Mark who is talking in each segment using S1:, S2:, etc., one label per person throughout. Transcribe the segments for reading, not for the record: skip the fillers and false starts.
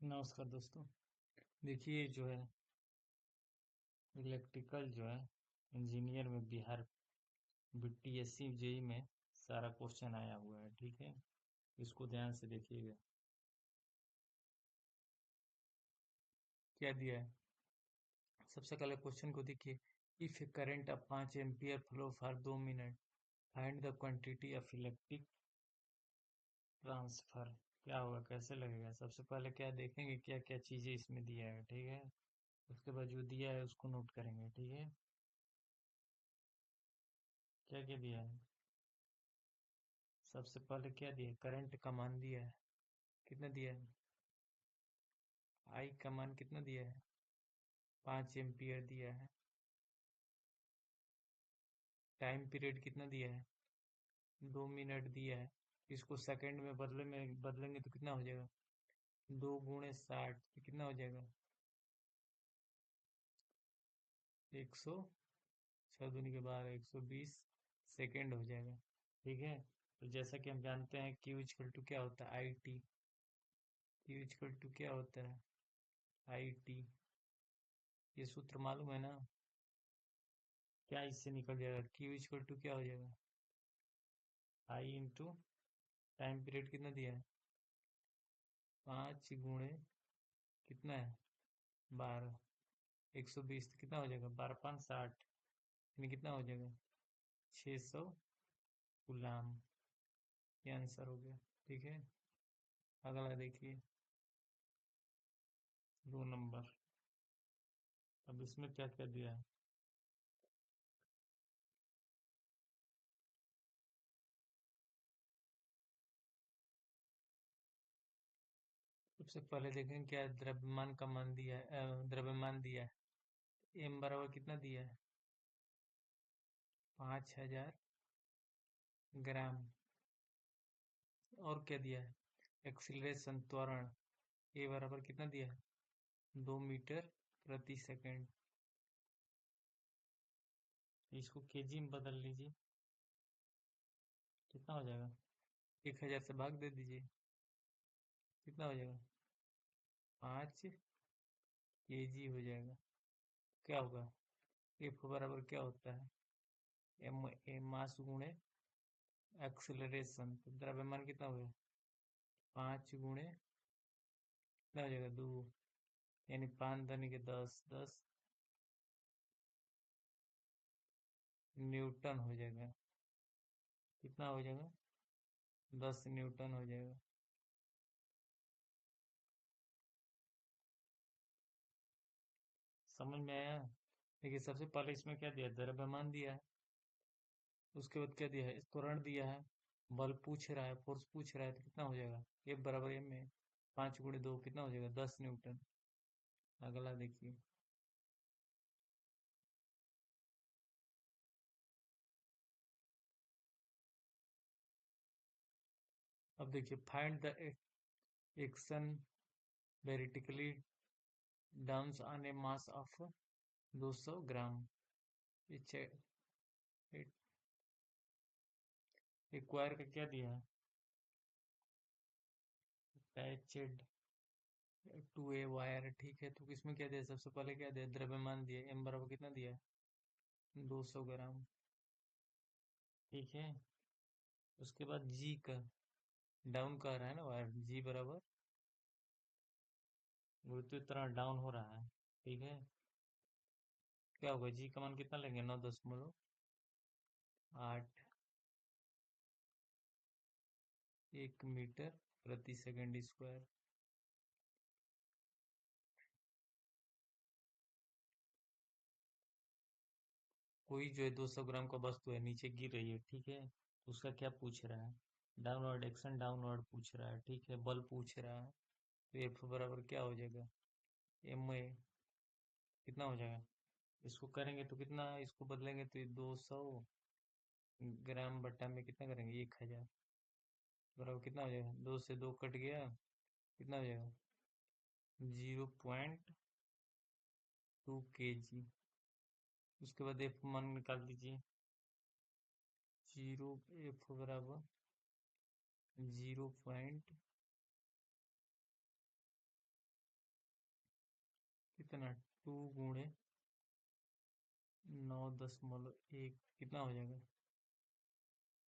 S1: नमस्कार दोस्तों। देखिए जो है इलेक्ट्रिकल जो है इंजीनियर में बिहार बीटीएससी जेई में सारा क्वेश्चन आया हुआ है। ठीक है, इसको ध्यान से देखिएगा। क्या दिया है? सबसे पहले क्वेश्चन को देखिए। If A current of 5 ampere flow for 2 minute, find the quantity of electric transfer. क्या होगा, कैसे लगेगा? सबसे पहले क्या देखेंगे, क्या क्या चीजें इसमें दिया है। ठीक है, उसके बाद जो दिया है उसको नोट करेंगे। ठीक है, क्या क्या दिया है? सबसे पहले क्या दिया है? करंट का मान दिया है। कितना दिया है? आई का मान कितना दिया है? 5 एम्पियर दिया है। टाइम पीरियड कितना दिया है? 2 मिनट दिया है। इसको सेकंड में बदलेंगे तो कितना हो जाएगा? 2 × 60 तो कितना हो जाएगा? 100, 6 दूनी के 12, 120 सेकेंड हो जाएगा। ठीक है, तो जैसा कि हम जानते हैं क्यू इक्वल टू क्या होता है? I T. Q equal to क्या होता है? I T. ये सूत्र मालूम है ना? क्या इससे निकल जाएगा? क्यू इक्वल टू क्या हो जाएगा? आई इंटू टाइम पीरियड कितना दिया है? 5 × कितना है? 12। 120 तो कितना हो जाएगा? 12×5 = 60, यानी कितना हो जाएगा? 600 गुलाम। ये आंसर हो गया। ठीक है, अगला देखिए। 2 नंबर। अब इसमें क्या क्या दिया है? सबसे पहले देखें क्या द्रव्यमान का मान दिया है। द्रव्यमान दिया है। एम बराबर कितना दिया है? 5000 ग्राम। और क्या दिया है? एक्सीलरेशन, त्वरण, ए बराबर कितना दिया है? 2 मीटर प्रति सेकंड। इसको केजी में बदल लीजिए, कितना हो जाएगा? 1000 से भाग दे दीजिए, कितना हो जाएगा? 5 केजी हो जाएगा। क्या होगा? एफ बराबर क्या होता है? एम ए मास गुणे एक्सेलरेशन। तो द्रव्यमान कितना हो गया? 5 × कितना हो जाएगा? 2, यानी 5×10 10 न्यूटन हो जाएगा। कितना हो जाएगा? 10 न्यूटन हो जाएगा। समझ में आया? देखिए सबसे पहले इसमें क्या दिया है? द्रव्यमान दिया है। उसके बाद क्या दिया है? त्वरण दिया है। बल पूछ रहा है, फोर्स पूछ रहा है, तो कितना हो जाएगा? एफ बराबर एम में 5 × 2 कितना हो जाएगा? 10 न्यूटन। अगला देखिए। अब देखिए, find the action vertically down on a mass of 200 gram. एक वायर का क्या दिया है? Patched 2A wire. ठीक है, तो इसमें क्या दिया? सबसे पहले क्या दिया? द्रव्यमान दिया, एम बराबर कितना दिया है? 200 ग्राम। ठीक है, उसके बाद जी का डाउन कर रहा है ना वायर, जी बराबर मृत्यु तरह डाउन हो रहा है। ठीक है, क्या होगा? जी का मान कितना लेंगे? 9.8 1 मीटर प्रति सेकंड स्क्वायर। कोई जो है 200 ग्राम का वस्तु है, नीचे गिर रही है। ठीक है, तो उसका क्या पूछ रहा है? डाउनवर्ड एक्शन, डाउनवर्ड पूछ रहा है। ठीक है, बल पूछ रहा है। तो एफ बराबर क्या हो जाएगा? एम ए कितना हो जाएगा? इसको करेंगे तो कितना, इसको बदलेंगे तो ये 200 ग्राम बट्टा में कितना करेंगे? 1000 बराबर कितना हो जाएगा? 2 से 2 कट गया, कितना हो जाएगा? 0.2 kg। उसके बाद एफ मान निकाल दीजिए। जीरो एफ बराबर 0.2 कितना 2 × 9.1 कितना हो जाएगा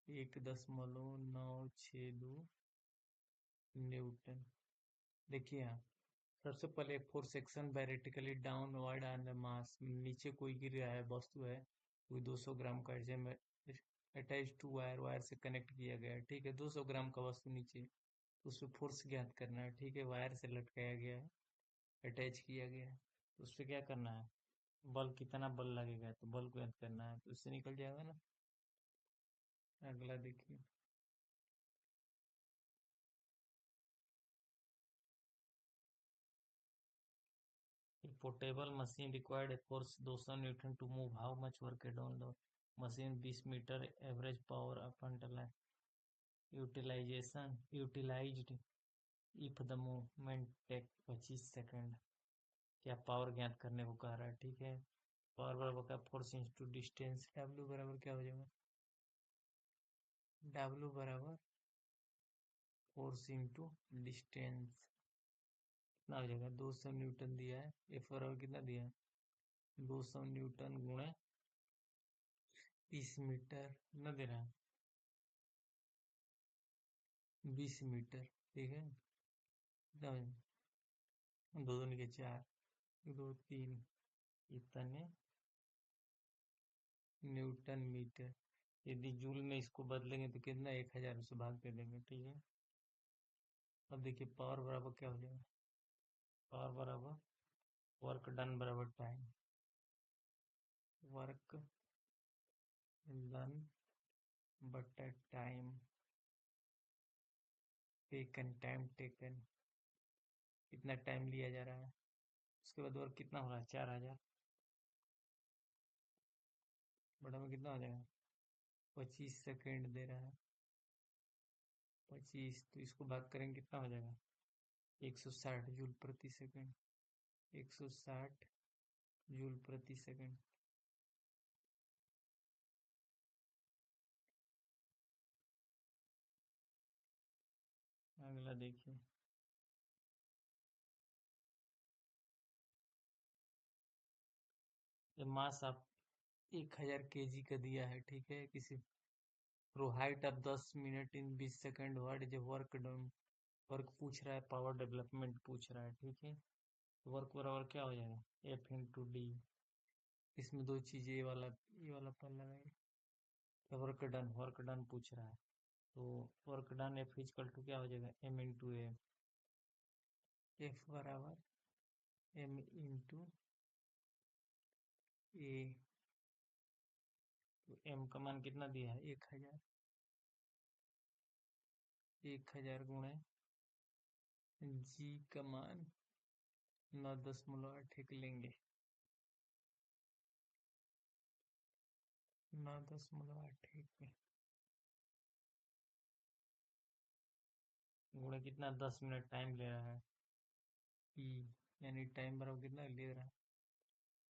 S1: 1.962 न्यूटन। देखिए यहाँ सबसे पहले force action vertically downward on the mass, नीचे कोई गिर रहा है वस्तु है, कोई 200 ग्राम का में अटैच टू वायर, वायर से कनेक्ट किया गया है, ठीक है, 200 ग्राम का वस्तु नीचे, उस पर फोर्स ज्ञात करना है, ठीक है, वायर से लटकाया गया है, अटैच किया गया है, तो उस पर क्या करना है, बल कितना बल लगेगा, तो बल को ज्ञात करना है, तो उससे निकल जाएगा ना। अगला देखिए, A portable machine required a force 200 Newton to move. How much work done? The machine 20 meter average power up until utilized if the movement take 25 second. क्या पावर ज्ञात करने को कह रहा है, ठीक है। पावर बराबर का फोर्स इंटू डिस्टेंस, W बराबर क्या हो जाएगा, W बराबर फोर्स इंटू डिस्टेंस, कितना हो जाएगा 200 न्यूटन दिया है, F बराबर कितना दिया है 200 न्यूटन गुणे 20 मीटर, कितना दे रहा है 20 मीटर, ठीक है, कितना हो जाएगा? दो दूनी के 4, 2 3, इतने न्यूटन मीटर। यदि जूल में इसको बदलेंगे तो कितना 1000 से भाग दे देंगे, ठीक है। अब देखिए पावर बराबर क्या हो जाएगा, पावर बराबर वर्क डन बराबर टाइम, वर्क डन बटा टाइम टेकन, टाइम टेकन, कितना टाइम लिया जा रहा है, उसके बाद वर्क कितना हो रहा है 4000, बड़ा में कितना हो जाएगा 25 सेकेंड दे रहा है, 25, तो इसको भाग करेंगे कितना हो जाएगा 160 जूल प्रति सेकंड, 160 जूल प्रति सेकंड। अगला देखिए, ये मास आप 1000 kg का दिया है, ठीक है, किसी प्रो हाइट अब 10 मिनट इन 20 सेकंड, वर्ड जो वर्क डन, वर्क पूछ रहा है, पावर डेवलपमेंट पूछ रहा है, ठीक है, तो वर्क बराबर क्या हो जाएगा F × D, इसमें दो चीजें, ये वाला पल लगाएंगे, तो वर्क डन पूछ रहा है, तो वर्क डन F = क्या हो जाएगा M × A, F बराबर M × A, तो M का मान कितना दिया है 1000, 1000 गुणे G का मान 9.81 लेंगे, 9.81 गुणे कितना 10 मिनट टाइम ले रहा है, T, यानी टाइम बराबर कितना ले रहा है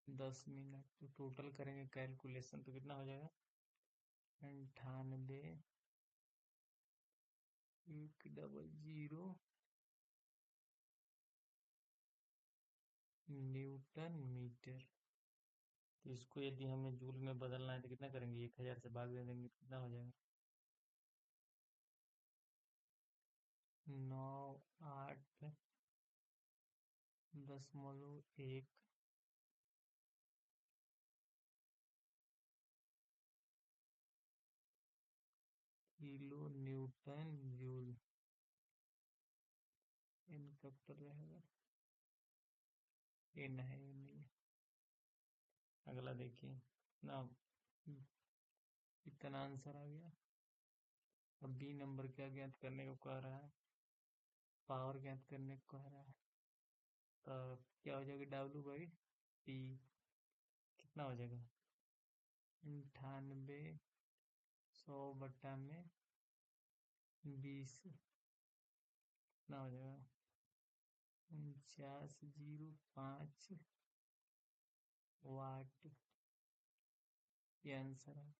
S1: 10 मिनट, तो टोटल करेंगे कैलकुलेशन तो कितना हो जाएगा 98,100 न्यूटन मीटर। तो इसको यदि हमें जूल में बदलना है तो कितना करेंगे 1000 से भाग दे देंगे, कितना हो जाएगा 98.1 किलो न्यूटन जूल। इन कब तक रहेगा, ये नहीं, ये नहीं है। अगला देखिए ना, कितना आंसर आ गया। अब बी नंबर क्या ज्ञात करने को कह रहा है, पावर ज्ञात करने को कह रहा है, तो क्या हो जाएगा W/T, कितना हो जाएगा 98/100 कितना हो जाएगा 49.05 वाट, ये आंसर है।